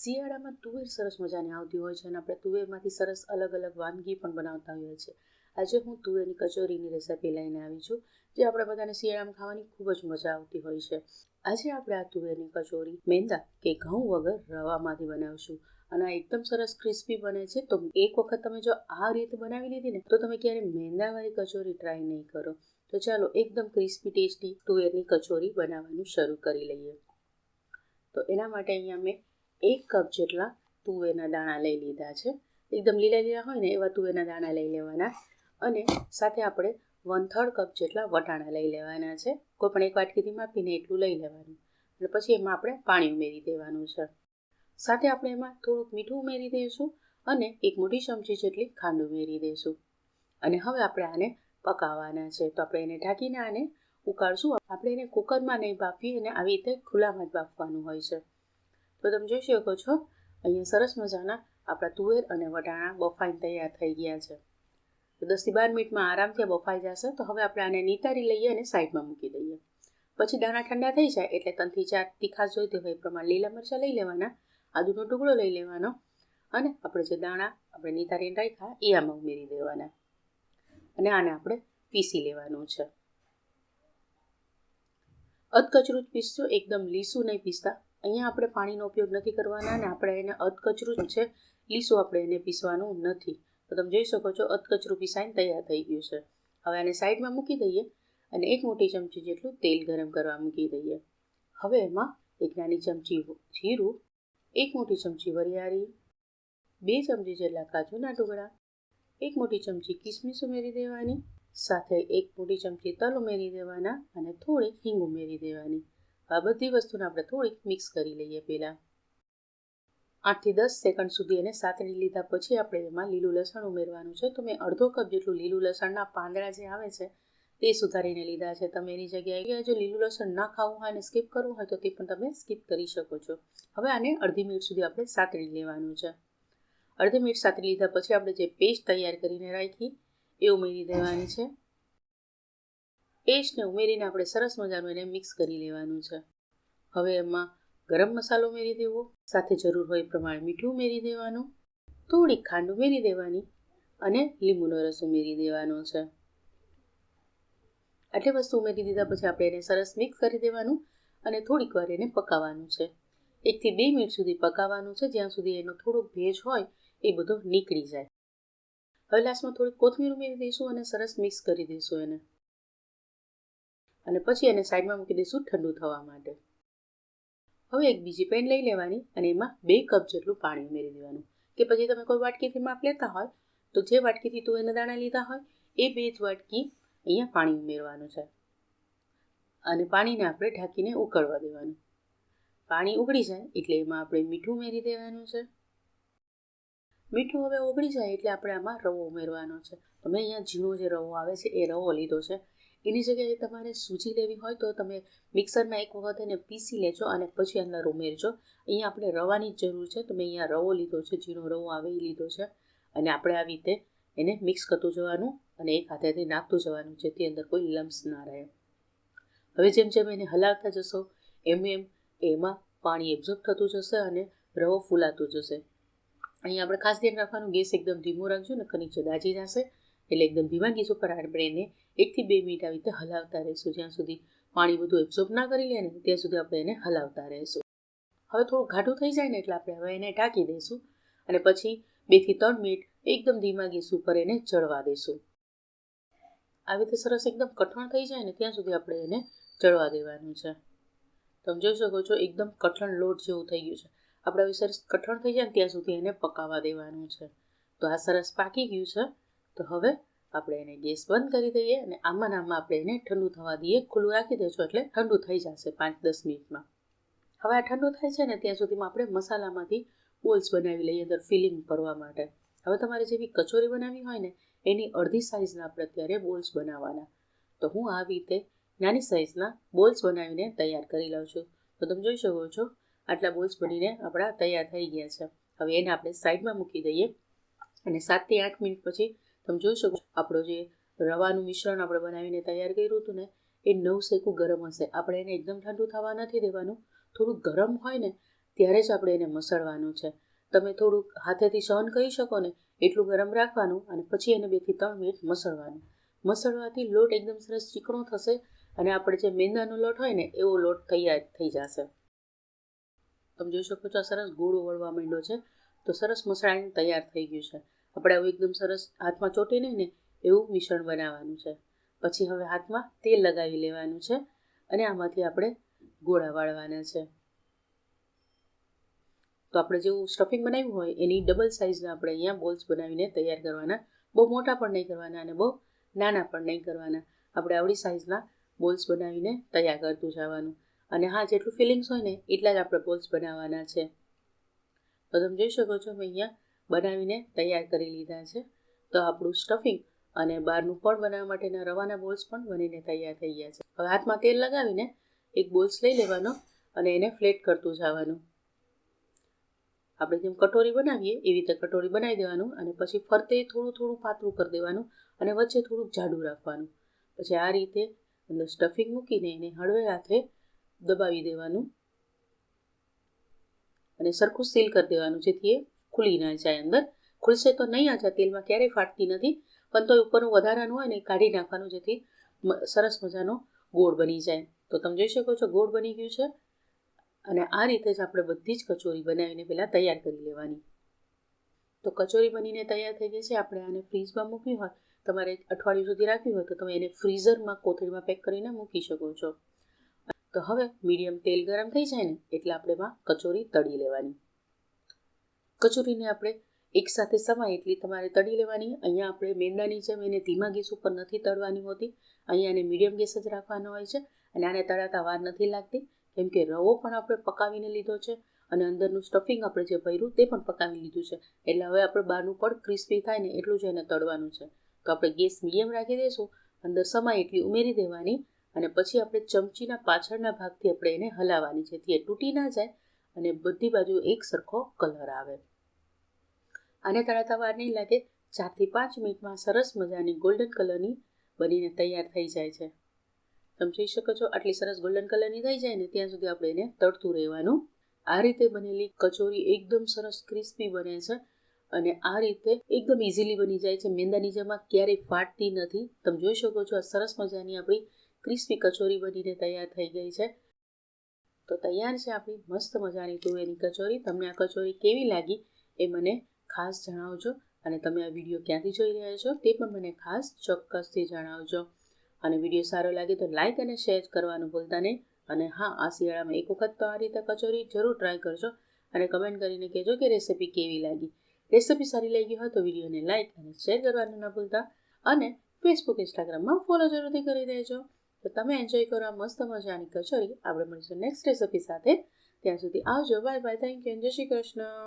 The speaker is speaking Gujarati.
શિયાળામાં તુવેર સરસ મજાની આવતી હોય છે અને આપણે તુવેરમાંથી સરસ અલગ અલગ વાનગી પણ બનાવતા હોઈએ છીએ. આજે હું તુવેરની કચોરીની રેસિપી લઈને આવી છું, જે આપણે બધાને શિયાળામાં ખાવાની ખૂબ જ મજા આવતી હોય છે. આજે આપણે આ તુવેરની કચોરી મેંદા કે ઘઉં વગર રવામાંથી બનાવશું અને આ એકદમ સરસ ક્રિસ્પી બને છે. તો એક વખત તમે જો આ રીતે બનાવી લીધી ને તો તમે ક્યારેય મેંદાવાળી કચોરી ટ્રાય નહીં કરો. તો ચાલો એકદમ ક્રિસ્પી ટેસ્ટી તુવેરની કચોરી બનાવવાનું શરૂ કરી લઈએ. તો એના માટે અહીંયા મેં 1 કપ જેટલા તુવેરના દાણા લઈ લીધા છે. એકદમ લીલા લીલા હોય ને એવા તુવેરના દાણા લઈ લેવાના અને સાથે આપણે 1/3 કપ જેટલા વટાણા લઈ લેવાના છે. કોઈ પણ એક વાટકીથી માપીને એટલું લઈ લેવાનું અને પછી એમાં આપણે પાણી ઉમેરી દેવાનું છે. સાથે આપણે એમાં થોડુંક મીઠું ઉમેરી દઈશું અને 1 મોટી ચમચી જેટલી ખાંડ ઉમેરી દઈશું અને હવે આપણે આને પકાવવાના છે. તો આપણે એને ઢાંકીને આને ઉકાળશું. આપણે એને કુકરમાં નહીં બાફીએ અને આવી રીતે ખુલ્લામાં જ બાફવાનું હોય છે. તો તમે જોઈ શકો છો અહીંયા સરસ મજાના આપણા તુવેર અને વટાણા બફાઈને તૈયાર થઈ ગયા છે. તો 10 થી 12 મિનિટમાં આરામથી બફાઈ જશે. તો હવે આપણે આને નિતારી લઈએ અને સાઈડમાં મૂકી દઈએ. પછી દાણા ઠંડા થઈ જાય એટલે 3 થી 4 તીખાશ જોઈતી હોય એ પ્રમાણે લીલા મરચાં લઈ લેવાના, આદુનો ટુકડો લઈ લેવાનો અને આપણે જે દાણા આપણે નિતારીને રાખ્યા એ આમાં ઉમેરી દેવાના અને આને આપણે પીસી લેવાનું છે. અધકચરું જ પીસશું, એકદમ લીસું નહીં પીસતા. અહીંયા આપણે પાણીનો ઉપયોગ નથી કરવાના અને આપણે એને અધકચરું છે, લીસું આપણે એને પીસવાનું નથી. તો તમે જોઈ શકો છો અધકચરું પીસાઈને તૈયાર થઈ ગયું છે. હવે આને સાઈડમાં મૂકી દઈએ અને 1 મોટી ચમચી જેટલું તેલ ગરમ કરવા મૂકી દઈએ. હવે એમાં 1 નાની ચમચી જીરું, 1 મોટી ચમચી વરિયાળી, 2 ચમચી જેટલા કાજુના ટુકડા, 1 મોટી ચમચી કિસમિસ ઉમેરી દેવાની, સાથે 1 મોટી ચમચી તલ ઉમેરી દેવાના અને થોડીક હિંગ ઉમેરી દેવાની. આ બધી વસ્તુને આપણે થોડીક મિક્સ કરી લઈએ. પહેલાં 8 થી 10 સેકન્ડ સુધી એને સાતળી લીધા પછી આપણે એમાં લીલું લસણ ઉમેરવાનું છે. તો મેં અડધો કપ જેટલું લીલું લસણના પાંદડા જે આવે છે તે સુધારીને લીધા છે. તમે એની જગ્યાએ જો લીલું લસણ ના ખાવું હોય અને સ્કીપ કરવું હોય તો તે પણ તમે સ્કીપ કરી શકો છો. હવે આને અડધી મિનિટ સુધી આપણે સાતળી લેવાનું છે. અડધી મિનિટ સાતળી લીધા પછી આપણે જે પેસ્ટ તૈયાર કરીને રાખી એ ઉમેરી દેવાની છે. પેસ્ટને ઉમેરીને આપણે સરસ મજાનું એને મિક્સ કરી લેવાનું છે. હવે એમાં ગરમ મસાલો ઉમેરી દેવો, સાથે જરૂર હોય એ પ્રમાણે મીઠું ઉમેરી દેવાનું, થોડીક ખાંડ ઉમેરી દેવાની અને લીંબુનો રસ ઉમેરી દેવાનો છે. આટલી વસ્તુ ઉમેરી દીધા પછી આપણે એને સરસ મિક્સ કરી દેવાનું અને થોડીક વાર એને પકાવવાનું છે. 1 થી 2 મિનિટ સુધી પકાવવાનું છે, જ્યાં સુધી એનો થોડોક ભેજ હોય એ બધો નીકળી જાય. હવે લાસ્ટમાં થોડીક કોથમીર ઉમેરી દઈશું અને સરસ મિક્સ કરી દઈશું એને અને પછી એને સાઈડમાં મૂકી દઈશું ઠંડુ થવા માટે. હવે એક બીજી પેન લઈ લેવાની અને એમાં 2 કપ જેટલું પાણી ઉમેરી દેવાનું કે પછી તમે કોઈ વાટકીથી માપ લેતા હોય તો જે વાટકીથી તુવેરના દાણા લીધા હોય એ 2 જ વાટકી અહીંયા પાણી ઉમેરવાનું છે અને પાણીને આપણે ઢાંકીને ઉકળવા દેવાનું. પાણી ઉકળી જાય એટલે એમાં આપણે મીઠું ઉમેરી દેવાનું છે. મીઠું હવે ઓગળી જાય એટલે આપણે આમાં રવો ઉમેરવાનો છે. તો મેં અહીંયા ઝીણો જે રવો આવે છે એ રવો લીધો છે. એની જગ્યાએ તમારે સૂજી લેવી હોય તો તમે મિક્સરમાં એક વખત એને પીસી લેજો અને પછી અંદર ઉમેરજો. અહીંયા આપણે રવાની જ જરૂર છે. તો મેં અહીંયા રવો લીધો છે, ઝીણો રવો આવે એ લીધો છે અને આપણે આવી રીતે એને મિક્સ કરતું જવાનું અને એક હાથેથી નાખતું જવાનું જેથી અંદર કોઈ લમ્સ ના રહે. હવે જેમ જેમ એને હલાવતા જશો એમ એમાં પાણી એબ્ઝોર્બ થતું જશે અને રવો ફૂલાતું જશે. અહીંયા આપણે ખાસ ધ્યાન રાખવાનું, ગેસ એકદમ ધીમો રાખજો ને નીચે દાજી જશે. એટલે એકદમ ધીમા ગેસ ઉપર આપણે એને 1 થી 2 મિનિટ આવી રીતે હલાવતા રહીશું. જ્યાં સુધી પાણી બધું એબ્ઝોર્બ ના કરી લે ને ત્યાં સુધી આપણે એને હલાવતા રહીશું. હવે થોડું ઘાટું થઈ જાય ને એટલે આપણે હવે એને ઢાંકી દઈશું અને પછી 2 થી 3 મિનિટ એકદમ ધીમા ગેસ ઉપર એને ચડવા દઈશું. આવી રીતે સરસ એકદમ કઠણ થઈ જાય ને ત્યાં સુધી આપણે એને ચડવા દેવાનું છે. તમે જોઈ શકો છો એકદમ કઠણ લોટ જેવું થઈ ગયું છે. આપણે આવી સરસ કઠણ થઈ જાય ને ત્યાં સુધી એને પકાવવા દેવાનું છે. તો આ સરસ પાકી ગયું છે. તો હવે આપણે એને ગેસ બંધ કરી દઈએ અને આમાં આપણે એને ઠંડુ થવા દઈએ. ખુલ્લું રાખી દેજો એટલે ઠંડુ થઈ જશે 5-10 મિનિટમાં. હવે આ ઠંડુ થાય છે ને ત્યાં સુધીમાં આપણે મસાલામાંથી બોલ્સ બનાવી લઈએ અંદર ફિલિંગ ભરવા માટે. હવે તમારે જેવી કચોરી બનાવવી હોય ને એની અડધી સાઇઝના આપણે અત્યારે બોલ્સ બનાવવાના. તો હું આવી રીતે નાની સાઇઝના બોલ્સ બનાવીને તૈયાર કરી લઉં છું. તો તમે જોઈ શકો છો આટલા બોલ્સ બનીને આપણા તૈયાર થઈ ગયા છે. હવે એને આપણે સાઈડમાં મૂકી દઈએ અને 7 થી 8 મિનિટ પછી તમે જોઈ શકો આપણો જે રવાનું મિશ્રણ આપણે બનાવીને તૈયાર કર્યું હતું ને એ નવસેકું ગરમ હશે. આપણે એને એકદમ ઠંડુ થવા નથી દેવાનું. થોડું ગરમ હોય ને ત્યારે જ આપણે એને મસળવાનું છે. તમે થોડુંક હાથેથી સહન કરી શકો ને એટલું ગરમ રાખવાનું અને પછી એને 2 થી 3 મિનિટ મસળવાનું. મસળવાથી લોટ એકદમ સરસ ચીકણો થશે અને આપણે જે મેંદાનો લોટ હોય ને એવો લોટ તૈયાર થઈ જશે. તમે જોઈ શકો છો આ સરસ ગોળો વળવા માંડ્યો છે, તો સરસ મસળાઈને તૈયાર થઈ ગયું છે. આપણે આવું એકદમ સરસ હાથમાં ચોંટે નહીં ને એવું મિશ્રણ બનાવવાનું છે. પછી હવે હાથમાં તેલ લગાવી લેવાનું છે અને આમાંથી આપણે ગોળા વાળવાના છે. તો આપણે જેવું સ્ટફિંગ બનાવ્યું હોય એની ડબલ સાઇઝના આપણે અહીંયા બોલ્સ બનાવીને તૈયાર કરવાના. બહુ મોટા પણ નહીં કરવાના અને બહુ નાના પણ નહીં કરવાના. આપણે આવડી સાઇઝના બોલ્સ બનાવીને તૈયાર કરતું જવાનું. અને હા, જેટલું ફિલિંગ્સ હોય ને એટલા જ આપણે બોલ્સ બનાવવાના છે. તો તમે જોઈ શકો છો મેં અહીંયા બનાવીને તૈયાર કરી લીધા છે. તો આપણું સ્ટફિંગ અને બહારનું પણ બનાવવા માટેના રવાના બોલ્સ પણ બનીને તૈયાર થઈ ગયા છે. હવે હાથમાં તેલ લગાવીને એક બોલ્સ લઈ લેવાનો અને એને ફ્લેટ કરતું જવાનું. આપણે જેમ કટોરી બનાવીએ એવી રીતે કટોરી બનાવી દેવાનું અને પછી ફરતે થોડું થોડું પાતળું કરી દેવાનું અને વચ્ચે થોડુંક જાડું રાખવાનું. પછી આ રીતે અંદર સ્ટફિંગ મૂકીને એને હળવે હાથે દબાવી દેવાનું અને સરખું સીલ કરી દેવાનું જેથી એ ખુલી ના જાય. અંદર ખુલશે તો નહીં આ તેલમાં ક્યારેય ફાટતી નથી, પણ તો ઉપરનું વધારાનું હોય ને એ કાઢી નાખવાનું જેથી સરસ મજાનો ગોળ બની જાય. તો તમે જોઈ શકો છો ગોળ બની ગયું છે અને આ રીતે જ આપણે બધી જ કચોરી બનાવીને પહેલાં તૈયાર કરી લેવાની. તો કચોરી બનીને તૈયાર થઈ ગઈ છે. આપણે આને ફ્રીઝમાં મૂકવી હોય, તમારે અઠવાડિયું સુધી રાખવી હોય તો તમે એને ફ્રીઝરમાં કોથળીમાં પેક કરીને મૂકી શકો છો. તો હવે મીડિયમ તેલ ગરમ થઈ જાય ને એટલે આપણે એમાં કચોરી તળી લેવાની. કચોરીને આપણે એકસાથે સમાય એટલી તમારે તળી લેવાની. અહીંયા આપણે મેંદાની જેમ એને ધીમા ગેસ ઉપર નથી તળવાની હોતી, અહીંયા એને મીડિયમ ગેસ જ રાખવાનો હોય છે અને આને તળાતા વાર નથી લાગતી કેમ કે રવો પણ આપણે પકાવીને લીધો છે અને અંદરનું સ્ટફિંગ આપણે જે ભર્યું તે પણ પકાવી લીધું છે. એટલે હવે આપણે બહારનું પણ ક્રિસ્પી થાય ને એટલું જ એને તળવાનું છે. તો આપણે ગેસ મીડિયમ રાખી દઈશું, અંદર સમાય એટલી ઉમેરી દેવાની અને પછી આપણે ચમચીના પાછળના ભાગથી આપણે એને હલાવવાની જેથી એ તૂટી ના જાય અને બધી બાજુ એક સરખો કલર આવે. આને તળાતા વાર નહીં લાગે, 4 થી 5 મિનિટમાં સરસ મજાની ગોલ્ડન કલરની બનીને તૈયાર થઈ જાય છે. તમે જોઈ શકો છો આટલી સરસ ગોલ્ડન કલરની થઈ જાય ને ત્યાં સુધી આપણે એને તળતું રહેવાનું. આ રીતે બનેલી કચોરી એકદમ સરસ ક્રિસ્પી બને છે અને આ રીતે એકદમ ઇઝીલી બની જાય છે. મેંદાની જેમ ક્યારેય ફાટતી નથી. તમે જોઈ શકો છો આ સરસ મજાની આપણી ક્રિસ્પી કચોરી બનીને તૈયાર થઈ ગઈ છે. તો તૈયાર છે આપણી મસ્ત મજાની તુવેરની કચોરી. તમને આ કચોરી કેવી લાગી એ મને ખાસ જણાવજો અને તમે આ વિડીયો ક્યાંથી જોઈ રહ્યા છો તે પણ મને ખાસ ચોક્કસથી જણાવજો. અને વિડીયો સારો લાગે તો લાઇક અને શેર કરવાનું ભૂલતા નહીં. અને હા, આ શિયાળામાં એક વખત તો આ રીતે કચોરી જરૂર ટ્રાય કરજો અને કમેન્ટ કરીને કહેજો કે રેસિપી કેવી લાગી. રેસિપી સારી લાગી હોય તો વિડીયોને લાઇક અને શેર કરવાનું ના ભૂલતા અને ફેસબુક ઇન્સ્ટાગ્રામમાં ફોલો જરૂરથી કરી દેજો. તો તમે એન્જોય કરો આ મસ્ત મજાની કચોરી. આપણે મળીશું નેક્સ્ટ રેસિપી સાથે. ત્યાં સુધી આવજો. Bye bye. Thank you. જય શ્રી કૃષ્ણ.